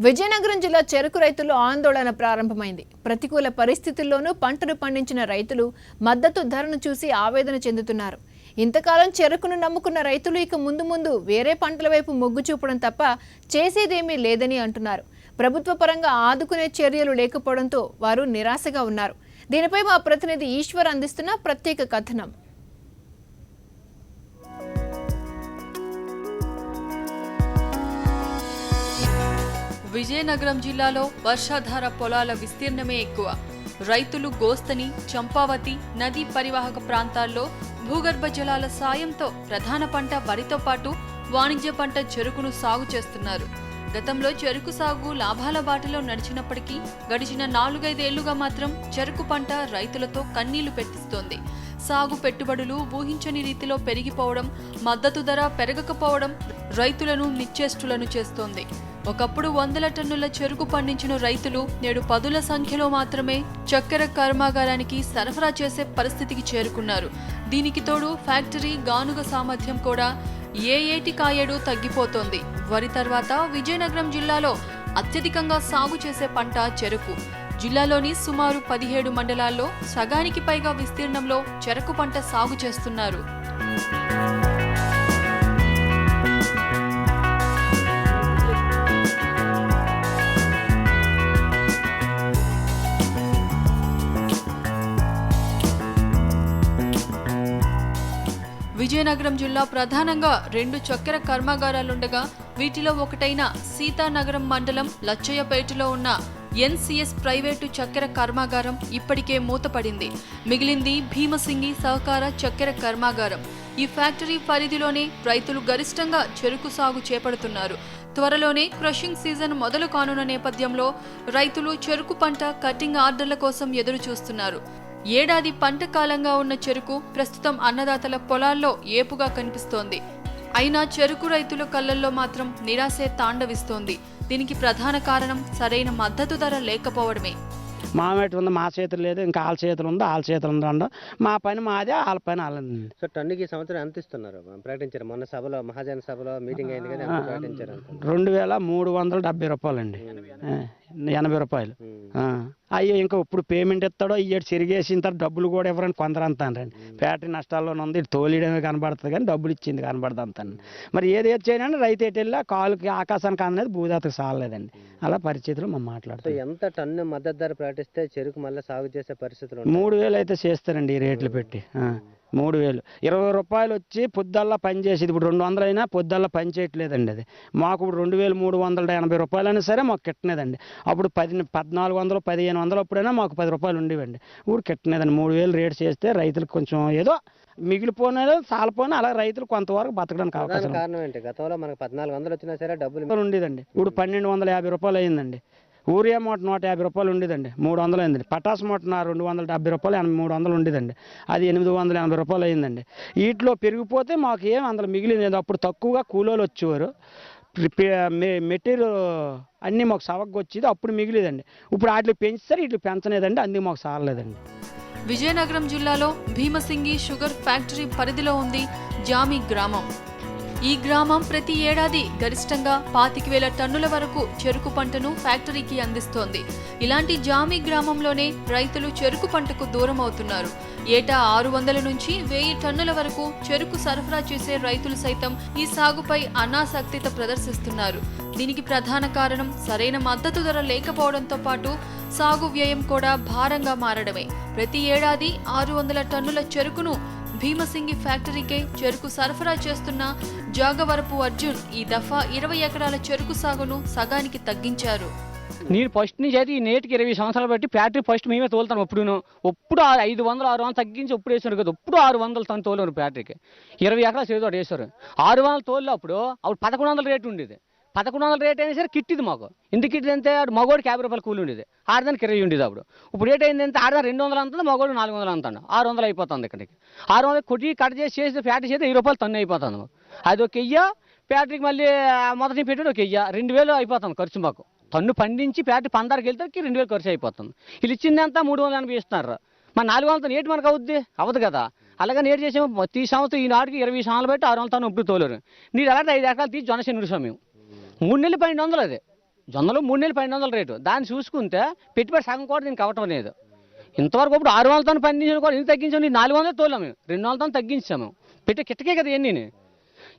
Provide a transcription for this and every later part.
విజయనగరం జిల్లా చెరకు రైతుల్లో ఆందోళన ప్రారంభమైంది. ప్రతికూల పరిస్థితుల్లోనూ పంటను పండించిన రైతులు మద్దతు ధరను చూసి ఆవేదన చెందుతున్నారు. ఇంతకాలం చెరుకును నమ్ముకున్న రైతులు ఇక ముందు వేరే పంటల వైపు మొగ్గు చూపడం తప్ప చేసేదేమీ లేదని అంటున్నారు. ప్రభుత్వ పరంగా ఆదుకునే చర్యలు లేకపోవడంతో వారు నిరాశగా ఉన్నారు. దీనిపై మా ప్రతినిధి ఈశ్వర్ అందిస్తున్న ప్రత్యేక కథనం. విజయనగరం జిల్లాలో వర్షాధార పొలాల విస్తీర్ణమే ఎక్కువ. రైతులు గోస్తని, చంపావతి నదీ పరివాహక ప్రాంతాల్లో భూగర్భ జలాల సాయంతో ప్రధాన పంట వరితో పాటు వాణిజ్య పంట చెరుకును సాగు చేస్తున్నారు. గతంలో చెరుకు సాగు లాభాల బాటలో నడిచినప్పటికీ గడిచిన 4-5 ఏళ్లుగా మాత్రం చెరుకు పంట రైతులతో కన్నీళ్లు పెట్టిస్తోంది. సాగు పెట్టుబడులు ఊహించని రీతిలో పెరిగిపోవడం, మద్దతు ధర పెరగకపోవడం రైతులను నిశ్చేష్టులను చేస్తోంది. ఒకప్పుడు 100 టన్నుల చెరుకు పండించిన రైతులు నేడు 10ల సంఖ్యలో మాత్రమే చక్కెర కర్మాగారానికి సరఫరా చేసే పరిస్థితికి చేరుకున్నారు. దీనికి తోడు ఫ్యాక్టరీ గానుగ సామర్థ్యం కూడా ఏ ఏటికాయేడు తగ్గిపోతోంది. వరి తర్వాత విజయనగరం జిల్లాలో అత్యధికంగా సాగు చేసే పంట చెరుకు. జిల్లాలోని సుమారు 17 మండలాల్లో సగానికి పైగా విస్తీర్ణంలో చెరకు పంట సాగు చేస్తున్నారు. విజయనగరం జిల్లా ప్రధానంగా 2 చక్కెర కర్మాగారాలుండగా వీటిలో ఒకటైన సీతానగరం మండలం లచ్చయ్యపేటలో ఉన్న ఎన్సిఎస్ ప్రైవేటు చక్కెర కర్మాగారం ఇప్పటికే మూతపడింది. మిగిలింది భీమసింగి సహకార చక్కెర కర్మాగారం. ఈ ఫ్యాక్టరీ పరిధిలోనే రైతులు గరిష్టంగా చెరుకు సాగు చేపడుతున్నారు. త్వరలోనే క్రషింగ్ సీజన్ మొదలు కానున్న నేపథ్యంలో రైతులు చెరుకు పంట కటింగ్ ఆర్డర్ల కోసం ఎదురు చూస్తున్నారు. ఏడాది పంట కాలంగా ఉన్న చెరుకు ప్రస్తుతం అన్నదాతల పొలాల్లో ఏపుగా కనిపిస్తోంది. అయినా చెరుకు రైతుల కళ్ళల్లో మాత్రం నిరాశే తాండవిస్తోంది. దీనికి ప్రధాన కారణం సరైన మద్దతు ధర లేకపోవడమే. మామేటి ఉంది, మా చేతులు లేదు, ఇంకా వాళ్ళ చేతులు ఉంది, వాళ్ళ చేతులు ఉందండి. మా పని మాదే, వాళ్ళ పని వాళ్ళది. సో టన్నుకి ఈ సంవత్సరం ఎంత ఇస్తున్నారు ప్రకటించారు? మొన్న సభలో మహాజన సభలో మీటింగ్ అయింది కదా, ఎంత ప్రకటించారు? 2370 రూపాయలండి, 80 రూపాయలు. అయ్యో ఇంకా ఇప్పుడు పేమెంట్ ఇస్తాడో ఇయ్యాడు చెరిగేసిన తర్వాత డబ్బులు కూడా ఇవ్వరని కొందరు అంటారండి. ఫ్యాక్టరీ నష్టాల్లోనే ఉంది, ఇటు తోలియడమే కనబడుతుంది కానీ డబ్బులు ఇచ్చింది కనబడదు అంతాను. మరి ఏది చేయనండి, రైతు ఎటు వెళ్ళా కాలుకి ఆకాశానికి అందలేదు, భూదాతకు సాలలేదండి. అలా పరిస్థితులు మనం మాట్లాడుతాం. ఎంత టన్ను మద్దతు ధర ప్రకటిస్తే చెరుకు మళ్ళీ సాగు చేసే పరిస్థితులు? 3000 అయితే చేస్తారండి ఈ రేట్లు పెట్టి. 3000 20 రూపాయలు వచ్చి పొద్దుల్లా పని చేసేది. ఇప్పుడు 200 అయినా పొద్దుల్లా పని చేయట్లేదండి. అది మాకు ఇప్పుడు 2380 రూపాయలైనా సరే మాకు కిట్టనేదండి. అప్పుడు 1400 1500 అప్పుడైనా మాకు 10 రూపాయలు ఉండేవండి. ఇప్పుడు కిట్టనేదండి. 3000 రేట్ చేస్తే రైతులకు కొంచెం ఏదో మిగిలిపోయినా సాలపోయినా అలా రైతులు కొంతవరకు బతకడానికి అవకాశం. కారణం ఏంటి? గతంలో మనకు 1400 వచ్చినా సరే డబ్బులు ఉండేదండి. ఇప్పుడు 1250 రూపాయలు అయిందండి. ఊరియా మూట 150 రూపాయలు ఉండేదండి, 300 అయిందండి. పటాస్ మూట 270 రూపాయలు 300 ఉండేదండి, అది 880 రూపాయలు అయిందండి. వీటిలో పెరిగిపోతే మాకు ఏం అందులో మిగిలింది. అప్పుడు తక్కువగా కూలోళ్ళు వచ్చేవారు, మెటీరియల్ అన్నీ మాకు సవగ్గా వచ్చేది, అప్పుడు మిగిలేదండి. ఇప్పుడు వాటిని పెంచుతారు, వీటిని పెంచలేదండి, అందుకు మాకు సారలేదండి. విజయనగరం జిల్లాలో భీమసింగి షుగర్ ఫ్యాక్టరీ పరిధిలో ఉంది జామి గ్రామం. ఈ గ్రామం ప్రతి ఏడాది గరిష్టంగా 25,000 టన్నుల వరకు చెరుకు పంటను ఫ్యాక్టరీకి అందిస్తోంది. ఇలాంటి జామి గ్రామంలోనే రైతులు చెరుకు పంటకు దూరం అవుతున్నారు. ఏటా 600 నుంచి 1000 టన్నుల వరకు చెరుకు సరఫరా చేసే రైతులు సైతం ఈ సాగుపై అనాసక్తిత ప్రదర్శిస్తున్నారు. దీనికి ప్రధాన కారణం సరైన మద్దతు ధర లేకపోవడంతో పాటు సాగు వ్యయం కూడా భారంగా మారడమే. ప్రతి ఏడాది 600 టన్నుల చెరుకును భీమసింగి ఫ్యాక్టరీకే చెరుకు సరఫరా చేస్తున్న జాగవరపు అర్జున్ ఈ దఫా 20 ఎకరాల చెరుకు సాగును సగానికి తగ్గించారు. నేను ఫస్ట్ నుంచి అయితే ఈ నేటికి 20 సంవత్సరాలు బట్టి ఫ్యాక్టరీ ఫస్ట్ మేమే తోలుతాం. ఎప్పుడు 500-600 తగ్గించి ఎప్పుడు వేసారు కదా, ఎప్పుడు 600 టన్ను తోలేరు ఫ్యాక్టరీకి. 20 ఎకరాలు చేదో వేసారు. 600 తోలు అప్పుడు 1100 రేటు ఉండేది. 1100 రేట్ అయినా సరే కిట్టిది మాకు. ఎందుకు కిట్టిది అంటే మగోడికి 50 రూపాయలు కూలి ఉండేది, ఆడదానికి 20 ఉండేది. అప్పుడు ఇప్పుడు రేట్ అయిందంటే ఆడదాని 200 అంటుంది, మగోడు 400 అంటాడు. 600 అయిపోతుంది. ఇక్కడికి 600 కొట్టి కట్ చేసి ఫ్యాక్టరీ చేస్తే 1000 రూపాయలు టన్ను అయిపోతుంది. అది ఒక వెయ్య ఫ్యాక్టరీకి మళ్ళీ మొదటి పెట్టుడు ఒక 1000 2000 అయిపోతుంది ఖర్చు మాకు. టన్ను పండించి ఫ్యాక్టరీ 16కి వెళ్తే 2000 ఖర్చు అయిపోతుంది. వీళ్ళు ఇచ్చిందంతా 380 ఇస్తున్నారు. మన 400 నేటి మనకు అవ్వదు కదా. అలాగే నేటి చేసాము. ప్రతి సంవత్సరం ఈనాటికి 20 సంవత్సరాలు బట్టి 600 టన్ను ఇప్పుడు తోలేరు. నీరు అలాంటి 5 ఎకరాలు తీసి జొన్నసేన నిరుసాం మేము. 3 నెలలు 1200 అది జొన్నలు 3 నెలలు 1200 రేటు. దాన్ని చూసుకుంటే పెట్టుబడి సగం కూడా దీనికి అవ్వటం లేదు. ఇంతవరకు ఇప్పుడు 600తో పండించిన కూడా ఇంత తగ్గించాము. 400 తోలాము, 200తో తగ్గించాము. పెట్టి కిట్టకే కదా ఇవన్నీ.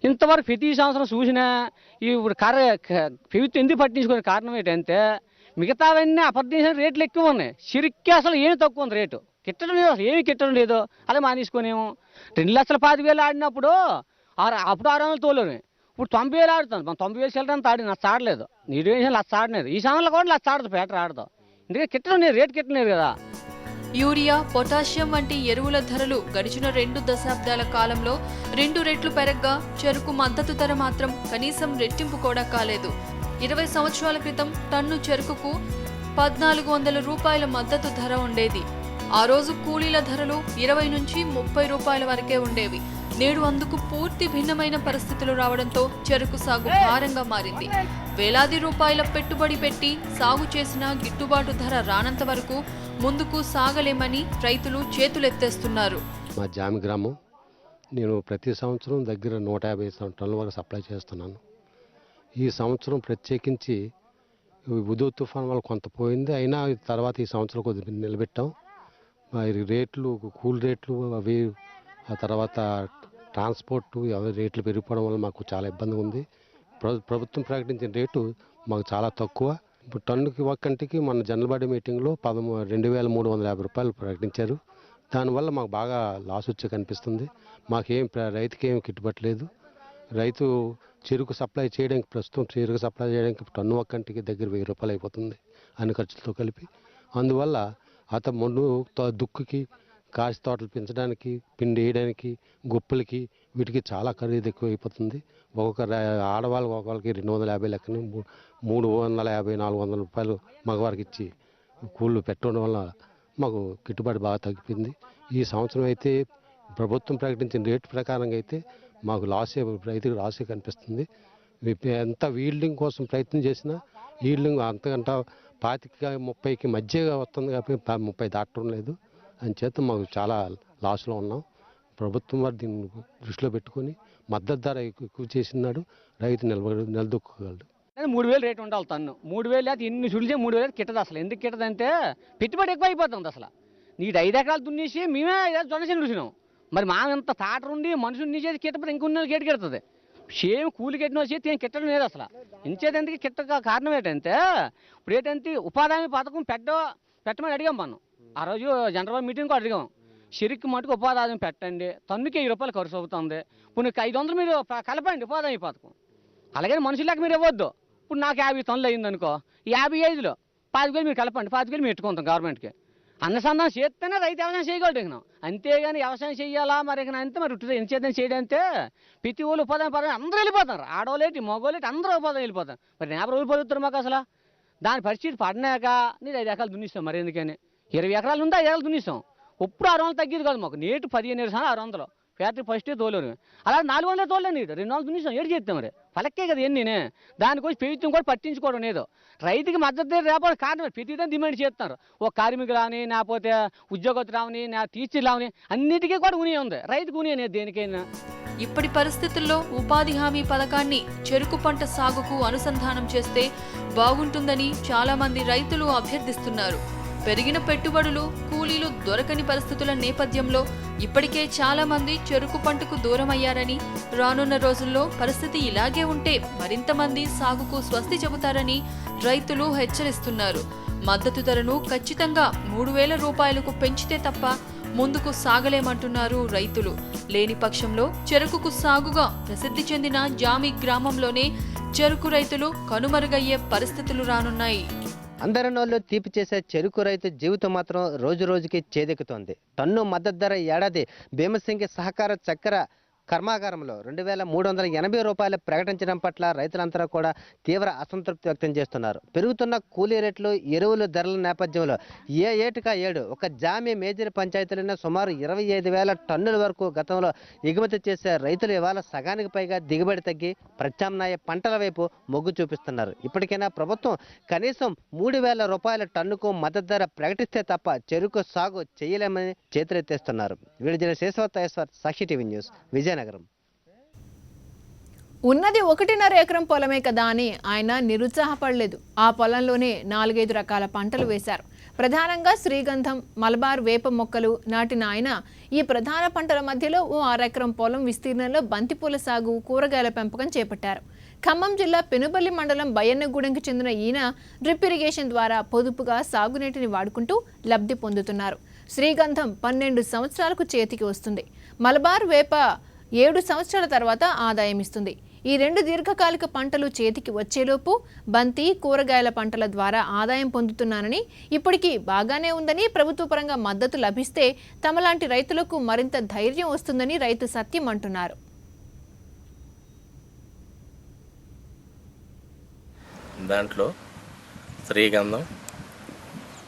ఇంతవరకు ప్రతి సంవత్సరం చూసినా ఇప్పుడు ప్రభుత్వం ఎందుకు పట్టించుకునే కారణం ఏంటంటే మిగతావన్నీ అపర్దేశం రేట్లు ఎక్కువ ఉన్నాయి. చిరిక్కి అసలు ఏమి తక్కువ ఉంది రేటు. కిట్టడం లేదు, అసలు ఏమి కిట్టడం లేదు. అలా మానేసుకునేమో 2,25,000 ఆడినప్పుడు అప్పుడు 600 తోలేము. ఇప్పుడు 90,000 ఆడుతాను. మనం 90,000 చిల్లరంత ఆడి నాకు ఆడలేదు. నీటి వేసిన లక్ష ఆడలేదు. ఈ సమయంలో కూడా లక్ష ఆడదు, పేటర్ ఆడతాం. ఎందుకంటే కిట్టడం లేదు, రేటు కిట్టడం లేదు కదా. యూరియా, పొటాషియం వంటి ఎరువుల ధరలు గడిచిన 2 దశాబ్దాల కాలంలో 2 రెట్లు పెరగ్గా చెరుకు మద్దతు ధర మాత్రం కనీసం రెట్టింపు కూడా కాలేదు. 20 సంవత్సరాల క్రితం టన్ను చెరుకుకు 1,400 రూపాయల మద్దతు ధర ఉండేది. ఆ రోజు కూలీల ధరలు 20 నుంచి 30 రూపాయల వరకే ఉండేవి. నేడు అందుకు పూర్తి భిన్నమైన పరిస్థితులు రావడంతో చెరుకు సాగు భారంగా మారింది. వేలాది రూపాయల పెట్టుబడి పెట్టి సాగు చేసిన గిట్టుబాటు ధర రానంత వరకు ముందుకు సాగలేమని రైతులు చేతులెత్తేస్తున్నారు. మా జామి గ్రామం. నేను ప్రతి సంవత్సరం దగ్గర 150 టన్నుల వరకు సప్లై చేస్తున్నాను. ఈ సంవత్సరం ప్రత్యేకించి ఉదో తుఫాన్ వల్ల కొంత పోయింది. అయినా తర్వాత ఈ సంవత్సరం కొద్దిగా నిలబెట్టాం. మరి రేట్లు, కూల్ రేట్లు అవి, ఆ తర్వాత ట్రాన్స్పోర్ట్ అవి రేట్లు పెరిగిపోవడం వల్ల మాకు చాలా ఇబ్బంది ఉంది. ప్రభుత్వం ప్రకటించిన రేటు మాకు చాలా తక్కువ. ఇప్పుడు టన్నుకి ఒక్కంటికి మన జనరల్ మీటింగ్లో 2,350 రూపాయలు ప్రకటించారు. దానివల్ల మాకు బాగా లాస్ వచ్చే కనిపిస్తుంది. మాకేం రైతుకి ఏం గిట్టుబట్టలేదు. రైతు చెరుకు సప్లై చేయడానికి, ప్రస్తుతం చెరుకు సప్లై చేయడానికి టన్ను ఒక్కంటికి దగ్గర 1,000 రూపాయలు అయిపోతుంది అన్ని ఖర్చులతో కలిపి. అందువల్ల ముందు దుక్కుకి, కాసి తోటలు పెంచడానికి, పిండి వేయడానికి, గుప్పలకి, వీటికి చాలా ఖరీదు ఎక్కువ అయిపోతుంది. ఒక్కొక్క ఆడవాళ్ళకి ఒక్కొక్కరికి 250 లెక్కని 350-400 రూపాయలు మగవారికి ఇచ్చి కూళ్ళు పెట్టడం వల్ల మాకు గిట్టుబాటు బాగా తగ్గిపోయింది. ఈ సంవత్సరం అయితే ప్రభుత్వం ప్రకటించిన రేటు ప్రకారంగా అయితే మాకు రైతుకు లాసే కనిపిస్తుంది. ఎంత ఈల్డింగ్ కోసం ప్రయత్నం చేసినా ఈల్డింగ్ అంతకంటే 25-30కి మధ్యగా వస్తుంది కాబట్టి 30 దాటడం లేదు. అంచేత మాకు చాలా లాస్లో ఉన్నాం. ప్రభుత్వం వారు దీన్ని దృష్టిలో పెట్టుకొని మద్దతు ధర ఎక్కువ చేసినాడు, రైతు నిలదొక్కగలడు. 3,000 రేటు ఉండాలి టన్ను. 3,000 అయితే ఎన్ని సుడిచే 3,000 కిట్టదు. అసలు ఎందుకు కిట్టదంటే పెట్టుబడి ఎక్కువ అయిపోతుంది. అసలు నీకు 5 ఎకరాలు దున్నేసి మేమే 5 ఎకరాలు జొన్న చేను చూసినాం. మరి మా ఇంత తాటరు ఉండి మనుషులు నీ చేతి కిట్టపోతే ఇంకొన్ని గేటు కెడుతుంది. సేమ్ కూలి కెట్టిన చేతి ఏం కిట్టడం లేదు. అసలు ఇంచేదందుకు కిట్ట కారణం ఏంటంటే ఇప్పుడు ఏంటంటే ఉపాధి హామీ పథకం పెట్టమని అడిగాం మనం. ఆ రోజు జనరల్ మీటింగ్ కూడా అడిగాం. చెరుకు మటుకు ఉపాధి హామీ పెట్టండి, టన్నుకి 1000 రూపాయలు ఖర్చు అవుతుంది. ఇప్పుడు నీకు 500 మీరు కలపండి ఉపాధి హామీ పథకం. అలాగే మనుషులకు మీరు ఇవ్వద్దు. ఇప్పుడు నాకు 50 టన్నులు అయింది అనుకో, 55లో 5,000 మీరు కలపండి, 5,000 మీరు పెట్టుకుంటాం గవర్నమెంట్కి. అనుసంధానం చేస్తేనే రైతు వ్యవసాయం చేయగలుగుతాం. అంతేగాని వ్యవసాయం చేయాలా మరి అంతే. మరి ఎంత చేద్దాం చేయడంటే ప్రతి ఊళ్ళు ఉపాధి పదవి అందరూ వెళ్ళిపోతారు. ఆడవాళ్ళేటి మగవాళ్ళేటి అందరూ ఉపాధి వెళ్ళిపోతారు. మరి 50 రోజులు పడుతారు మాకు. అసలు దాని పరిస్థితి పడినాక నేను 5 ఎకరాలు దున్నిస్తాం. మరి ఎందుకని 20 ఎకరాలు ఉందా 5 ఎకరాలు దున్నిస్తాం. ఇప్పుడు 600 తగ్గేది కాదు మాకు. నేటు 15 600 ఫ్యాక్టరీ ఫస్టే తోలేను. అలా 400 తోలేను. నీటు 200 దున్నిస్తాం. ఏడు చేస్తాం మరి పలక్కే కదా ఎన్ని. దానికోసం ప్రభుత్వం కూడా పట్టించుకోవడం లేదు. రైతుకి మద్దతు రేపటి కారణం ప్రతిదాన్ని డిమాండ్ చేస్తున్నారు. ఓ కార్మికులు రావని, లేకపోతే ఉద్యోగస్తులు రావని, టీచర్లు రావని, అన్నిటికీ కూడా ఉని ఉంది. రైతుకు ఉని అనేది దేనికైనా. ఇప్పటి పరిస్థితుల్లో ఉపాధి హామీ పథకాన్ని చెరుకు పంట సాగుకు అనుసంధానం చేస్తే బాగుంటుందని చాలా మంది రైతులు అభ్యర్థిస్తున్నారు. పెరిగిన పెట్టుబడులు, కూలీలు దొరకని పరిస్థితుల నేపథ్యంలో ఇప్పటికే చాలా మంది చెరుకు పంటకు దూరమయ్యారని, రానున్న రోజుల్లో పరిస్థితి ఇలాగే ఉంటే మరింత మంది సాగుకు స్వస్తి చెబుతారని రైతులు హెచ్చరిస్తున్నారు. మద్దతు ధరను ఖచ్చితంగా 3,000 రూపాయలకు పెంచితే తప్ప ముందుకు సాగలేమంటున్నారు రైతులు. లేని పక్షంలో చెరుకుకు సాగుగా ప్రసిద్ధి చెందిన జామి గ్రామంలోనే చెరుకు రైతులు కనుమరుగయ్యే పరిస్థితులు రానున్నాయి. అందరి నోళ్ళు తీపి చేసే చెరుకు రైతు జీవితం మాత్రం రోజు రోజుకి చేదెక్కుతోంది. టన్ను మద్దతు ధర ఏడాది భీమసింగి సహకార చక్కెర కర్మాగారంలో 2,380 రూపాయలు ప్రకటించడం పట్ల రైతులంతా కూడా తీవ్ర అసంతృప్తి వ్యక్తం చేస్తున్నారు. పెరుగుతున్న కూలీ రేట్లు, ఎరువుల ధరల నేపథ్యంలో ఏటుగా ఏడు ఒక జామి మేజర్ పంచాయతీలోనే సుమారు 25,000 టన్నుల వరకు గతంలో ఎగుమతి చేసే రైతులు ఇవాళ సగానికి పైగా దిగుబడి తగ్గి ప్రత్యామ్నాయ పంటల వైపు మొగ్గు చూపిస్తున్నారు. ఇప్పటికైనా ప్రభుత్వం కనీసం 3,000 రూపాయల టన్నుకు మద్దతు ధర ప్రకటిస్తే తప్ప చెరుకు సాగు చేయలేమని చేతులెత్తేస్తున్నారు. వీడియో శేషవత్ సాక్షి టీవీ న్యూస్, విజయనగరం. ఉన్నది 1.5 ఎకరం పొలమే కదా అని ఆయన నిరుత్సాహపడలేదు. ఆ పొలంలోనే 4-5 రకాల పంటలు వేశారు. ప్రధానంగా శ్రీగంధం, మలబార్ వేప మొక్కలు నాటిన ఆయన ఈ ప్రధాన పంటల మధ్యలో ఓ 6 ఎకరం పొలం విస్తీర్ణంలో బంతిపూల సాగు, కూరగాయల పెంపకం చేపట్టారు. ఖమ్మం జిల్లా పెనుబల్లి మండలం బయ్యన్నగూడెంకి చెందిన ఈయన డ్రిప్ ఇరిగేషన్ ద్వారా పొదుపుగా సాగునీటిని వాడుకుంటూ లబ్ధి పొందుతున్నారు. శ్రీగంధం 12 సంవత్సరాలకు చేతికి వస్తుంది. మలబార్ వేప 7 సంవత్సరాల తర్వాత ఆదాయం ఇస్తుంది. ఈ 2 దీర్ఘకాలిక పంటలు చేతికి వచ్చేలోపు బంతి, కూరగాయల పంటల ద్వారా ఆదాయం పొందుతున్నానని, ఇప్పటికీ బాగానే ఉందని, ప్రభుత్వ పరంగా మద్దతు లభిస్తే తమలాంటి రైతులకు మరింత ధైర్యం వస్తుందని రైతు సత్యం అంటున్నారు. దాంట్లో శ్రీగంధం,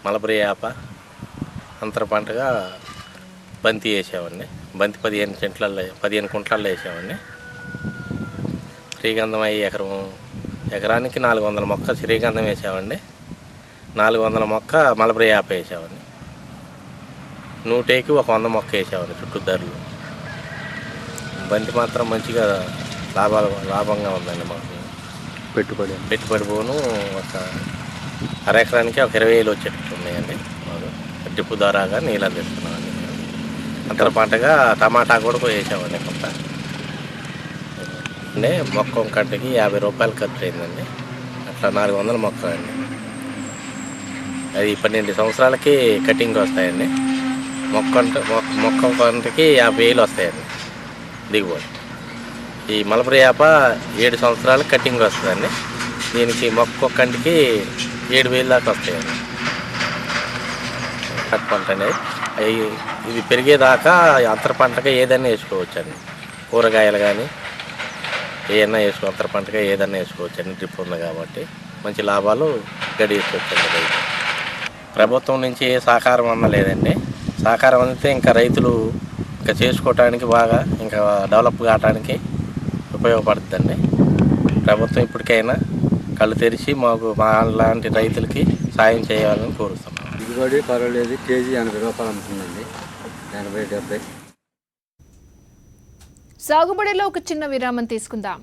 మలబరీ యాప అంతర పంటగా బంతి వేసామండి. బంతి 15 కుంట్లల్లో వేసామండి. శ్రీగంధం ఎకరానికి 400 మొక్క శ్రీగంధం వేసామండి. 400 మొక్క మలబరీ యాప వేసామండి. 100కి 100 మొక్క వేసామండి చుట్టుదారులు. బంతి మాత్రం మంచిగా లాభంగా ఉందండి మాకు. పెట్టుబడి పోను ఒక అరెకరానికి ఒక 20,000 వచ్చేటట్టు ఉన్నాయండి. మాకు డ్రిప్ ద్వారాగా నీళ్ళు అందిస్తున్నామండి. అంతర పంటగా టమాటా కూడా వేసామండి. కొంత అంటే మొక్క కంటకి 50 రూపాయలు ఖర్చు అయిందండి. అట్లా 400 మొక్కలండి. అది 12 సంవత్సరాలకి కటింగ్ వస్తాయండి. మొక్క కంటకి 50,000 వస్తాయండి దిగుబడి. ఈ మలబరీ యాప 7 సంవత్సరాలు కటింగ్ వస్తుందండి. దీనికి మొక్క కంటికి 7,000 దాకా వస్తాయండి. కట్ పంట అనేది ఇది పెరిగేదాకా అంతర పంటగా ఏదైనా వేసుకోవచ్చండి. కూరగాయలు కానీ ఏదైనా అంతర పంటగా ఏదైనా వేసుకోవచ్చండి. డ్రిప్ ఉంది కాబట్టి మంచి లాభాలు గడియొచ్చండి రైతు. ప్రభుత్వం నుంచి ఏ సహకారం అందలేదండి. సహకారం అందితే ఇంకా రైతులు ఇంకా చేసుకోవటానికి బాగా ఇంకా డెవలప్ కావడానికి ఉపయోగపడుతుందండి. ప్రభుత్వం ఇప్పటికైనా కళ్ళు తెరిచి మా లాంటి రైతులకి సాయం చేయాలని కోరుతున్నాం. దిగుబడి పర్వాలేదు. కేజీ 80 రూపాయలు అమ్ముతుందండి. 80-70. సాగుబడిలో ఒక చిన్న విరామం తీసుకుందాం.